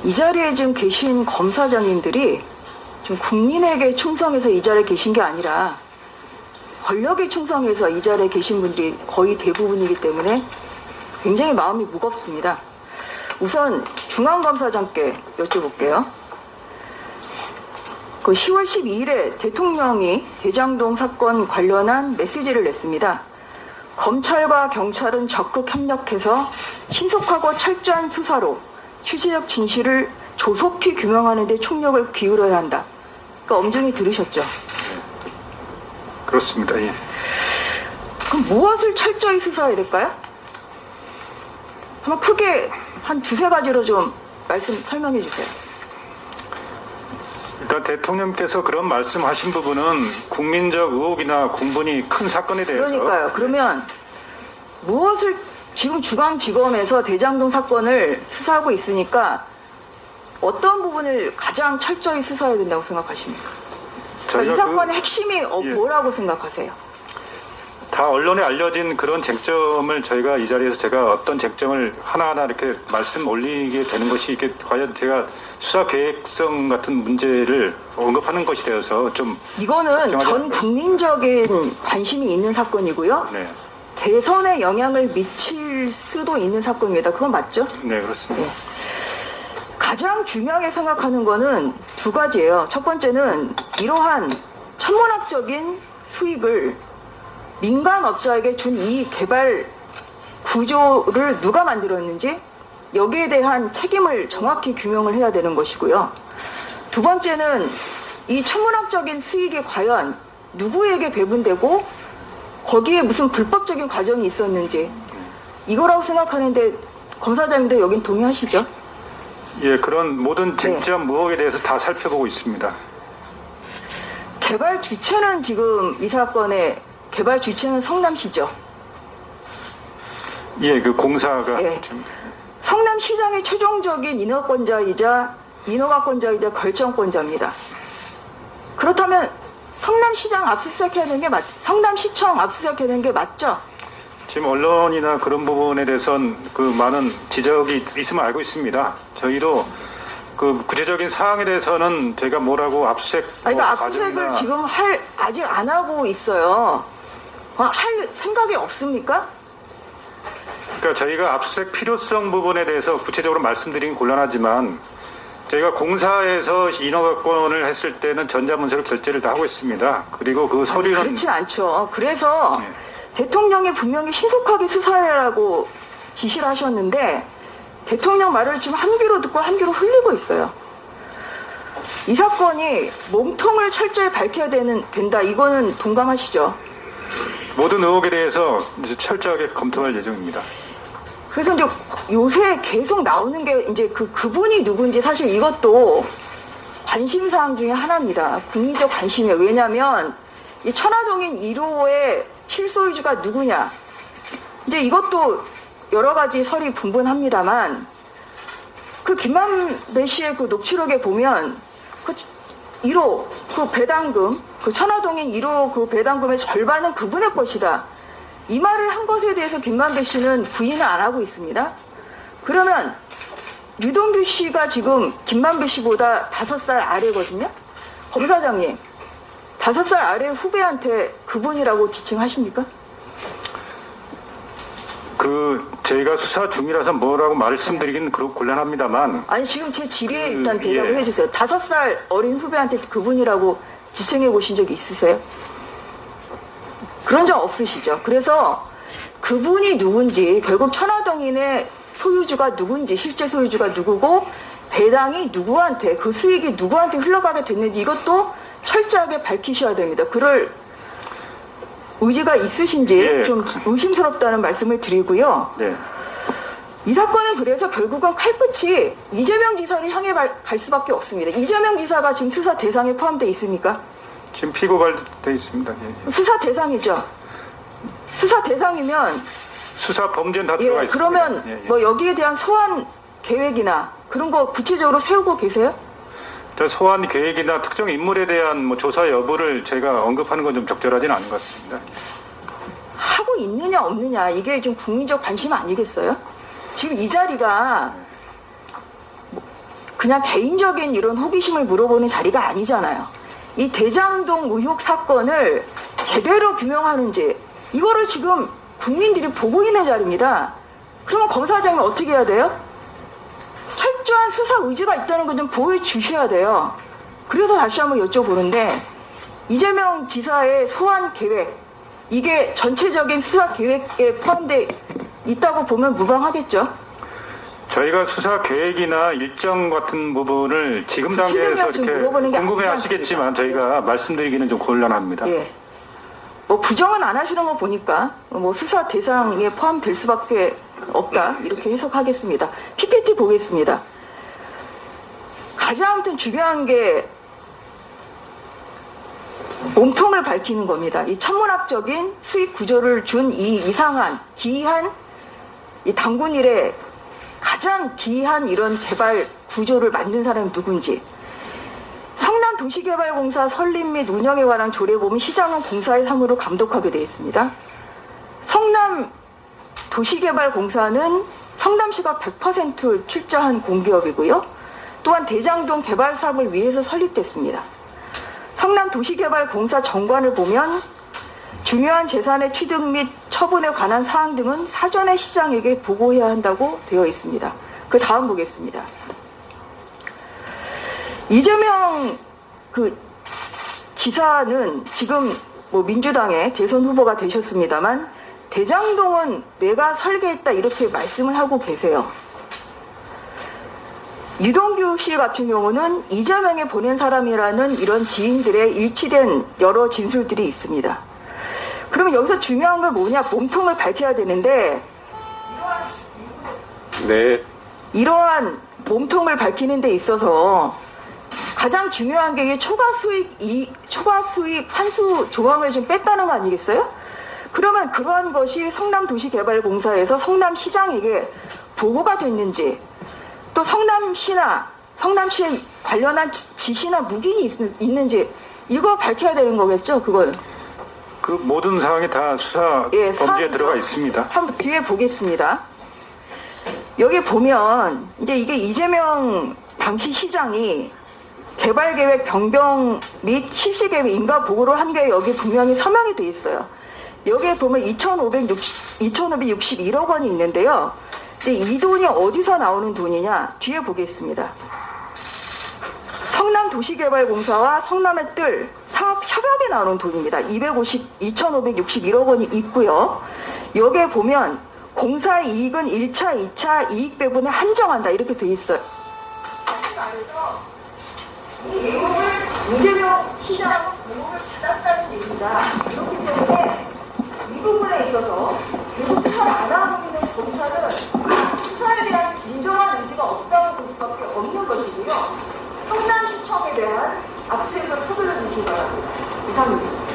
이 자리에 지금 계신 검사장님들이 좀 국민에게 충성해서 이 자리에 계신 게 아니라 권력에 충성해서 이 자리에 계신 분들이 거의 대부분이기 때문에 굉장히 마음이 무겁습니다. 우선 중앙검사장께 여쭤볼게요. 그 10월 12일에 대통령이 대장동 사건 관련한 메시지를 냈습니다. 검찰과 경찰은 적극 협력해서 신속하고 철저한 수사로 실체적 진실을 조속히 규명하는 데 총력을 기울여야 한다. 그러니까 엄중히 들으셨죠? 그렇습니다. 예. 그럼 무엇을 철저히 수사해야 될까요? 한번 크게 한 두세 가지로 좀 설명해 주세요. 일단 대통령께서 그런 말씀하신 부분은 국민적 의혹이나 공분이 큰 사건에 대해서 그러니까요. 그러면 무엇을 지금 중앙지검에서 대장동 사건을 수사하고 있으니까 어떤 부분을 가장 철저히 수사해야 된다고 생각하십니까? 그러니까 이 사건의 핵심이 예. 뭐라고 생각하세요? 다 언론에 알려진 그런 쟁점을 저희가 이 자리에서 제가 어떤 쟁점을 하나하나 이렇게 말씀 올리게 되는 것이 이게 과연 제가 수사 계획성 같은 문제를 언급하는 것이 되어서 좀 이거는 전 국민적인 관심이 있는 사건이고요. 네. 대선에 영향을 미칠 수도 있는 사건입니다. 그건 맞죠? 네, 그렇습니다. 네. 가장 중요하게 생각하는 거는 두 가지예요. 첫 번째는 이러한 천문학적인 수익을 민간업자에게 준 이 개발 구조를 누가 만들었는지 여기에 대한 책임을 정확히 규명을 해야 되는 것이고요. 두 번째는 이 천문학적인 수익이 과연 누구에게 배분되고 거기에 무슨 불법적인 과정이 있었는지 이거라고 생각하는데 검사장님도 여긴 동의하시죠? 예, 그런 모든 쟁점 의혹에 대해서 다 살펴보고 있습니다. 개발 주체는 지금 이 사건의 개발 주체는 성남시죠? 예, 그 공사가 예. 지금 성남시장의 최종적인 인허가권자이자 결정권자입니다. 그렇다면 성남시장 압수수색해야 되는 게 성남시청 압수수색해야 되는 게 맞죠? 지금 언론이나 그런 부분에 대해서는 그 많은 지적이 있으면 알고 있습니다. 저희도 그 구체적인 사항에 대해서는 제가 뭐라고 압수수색 그러니까 압수수색을 지금 아직 안 하고 있어요. 할 생각이 없습니까? 그러니까 저희가 압수수색 필요성 부분에 대해서 구체적으로 말씀드리긴 곤란하지만 저희가 공사에서 인허가권을 했을 때는 전자문서로 결제를 다 하고 있습니다. 그리고 그 서류는 그렇지 않죠. 그래서 네. 대통령이 분명히 신속하게 수사하라고 지시를 하셨는데 대통령 말을 지금 한 귀로 듣고 한 귀로 흘리고 있어요. 이 사건이 몸통을 철저히 밝혀야 된다. 이거는 동감하시죠? 모든 의혹에 대해서 이제 철저하게 검토할 예정입니다. 그래서 이제 요새 계속 나오는 게 이제 그분이 누군지 사실 이것도 관심사항 중에 하나입니다. 국민적 관심이에요. 왜냐하면 이 천화동인 1호의 실소유주가 누구냐. 이제 이것도 여러 가지 설이 분분합니다만 그 김만배 씨의 그 녹취록에 보면 그 1호 그 배당금 그 천화동인 1호 그 배당금의 절반은 그분의 것이다. 이 말을 한 것에 대해서 김만배 씨는 부인을 안 하고 있습니다. 그러면 유동규 씨가 지금 김만배 씨보다 5살 아래거든요. 검사장님 5살 아래 후배한테 그분이라고 지칭하십니까? 저희가 수사 중이라서 뭐라고 말씀드리긴 곤란합니다만. 아니 지금 제 질의에 일단 대답을 해주세요. 5살 어린 후배한테 그분이라고 지칭해 보신 적이 있으세요? 그런 적 없으시죠? 그래서 그분이 누군지 결국 천화동인의 소유주가 누군지 실제 소유주가 누구고 배당이 누구한테 그 수익이 누구한테 흘러가게 됐는지 이것도 철저하게 밝히셔야 됩니다. 그럴 의지가 있으신지 좀 의심스럽다는 말씀을 드리고요. 네. 이 사건은 그래서 결국은 칼끝이 이재명 지사를 향해 갈 수밖에 없습니다. 이재명 지사가 지금 수사 대상에 포함되어 있습니까? 지금 피고발돼 있습니다. 예. 수사 대상이죠. 수사 대상이면 수사 범죄는 다 들어가 있습니다. 그러면 뭐 여기에 대한 소환 계획이나 그런 거 구체적으로 세우고 계세요? 소환 계획이나 특정 인물에 대한 뭐 조사 여부를 제가 언급하는 건 좀 적절하지는 않은 것 같습니다. 하고 있느냐 없느냐 이게 좀 국민적 관심 아니겠어요? 지금 이 자리가 그냥 개인적인 이런 호기심을 물어보는 자리가 아니잖아요. 이 대장동 의혹 사건을 제대로 규명하는지 이거를 지금 국민들이 보고 있는 자리입니다. 그러면 검사장이 어떻게 해야 돼요? 철저한 수사 의지가 있다는 걸 좀 보여주셔야 돼요. 그래서 다시 한번 여쭤보는데 이재명 지사의 소환 계획 이게 전체적인 수사 계획에 포함돼 있다고 보면 무방하겠죠? 저희가 수사 계획이나 일정 같은 부분을 지금 단계에서 지금이야 좀 이렇게 물어보는 게 궁금해 아니지 하시겠지만 않습니까? 저희가 말씀드리기는 좀 곤란합니다. 예. 뭐 부정은 안 하시는 거 보니까 뭐 수사 대상에 포함될 수밖에 없다 이렇게 해석하겠습니다. PPT 보겠습니다. 가장 아무튼 중요한 게 몸통을 밝히는 겁니다. 이 천문학적인 수익 구조를 준 이 이상한 기이한 이 당군 일에 가장 기이한 이런 개발 구조를 만든 사람이 누군지. 성남도시개발공사 설립 및 운영에 관한 조례 보면 시장은 공사의 사무를 감독하게 되어 있습니다. 성남도시개발공사는 성남시가 100% 출자한 공기업이고요. 또한 대장동 개발 사업을 위해서 설립됐습니다. 성남도시개발공사 정관을 보면 중요한 재산의 취득 및 처분에 관한 사항 등은 사전에 시장에게 보고해야 한다고 되어 있습니다. 그 다음 보겠습니다. 이재명 지사는 지금 뭐 민주당의 대선 후보가 되셨습니다만 대장동은 내가 설계했다 이렇게 말씀을 하고 계세요. 유동규 씨 같은 경우는 이재명이 보낸 사람이라는 이런 지인들의 일치된 여러 진술들이 있습니다. 그러면 여기서 중요한 건 뭐냐? 몸통을 밝혀야 되는데 네. 이러한 몸통을 밝히는 데 있어서 가장 중요한 게 초과 수익 환수 조항을 좀 뺐다는 거 아니겠어요? 그러면 그러한 것이 성남도시개발공사에서 성남시장에게 보고가 됐는지 또 성남시에 관련한 지시나 묵인이 있는지 이거 밝혀야 되는 거겠죠? 그걸. 그 모든 사항이 다 수사 범죄에 사항이죠. 들어가 있습니다. 한번 뒤에 보겠습니다. 여기 보면 이제 이게 이재명 당시 시장이 개발계획 변경 및 실시계획 인가 보고를 한 게 여기 분명히 서명이 돼 있어요. 여기에 보면 2,561억 원이 있는데요. 이제 이 돈이 어디서 나오는 돈이냐? 뒤에 보겠습니다. 성남도시개발공사와 성남의 뜰 사업 협약에 나오는 돈입니다. 2,561억 원이 있고요. 여기에 보면 공사의 이익은 1차, 2차 이익 배분에 한정한다 이렇게 돼 있어요. 이 내용을 이재명 시장하고 공목을 받았다는 얘기입니다. 그렇기 때문에 이 부분에 있어서 계속 수사를 안 하고 있는 검사는 수사에 대한 진정한 의지가 없다고 볼 수밖에 없는 것이고요. 성남시청에 대한 압수수색을 서둘러 주시기 바랍니다. 이상입니다.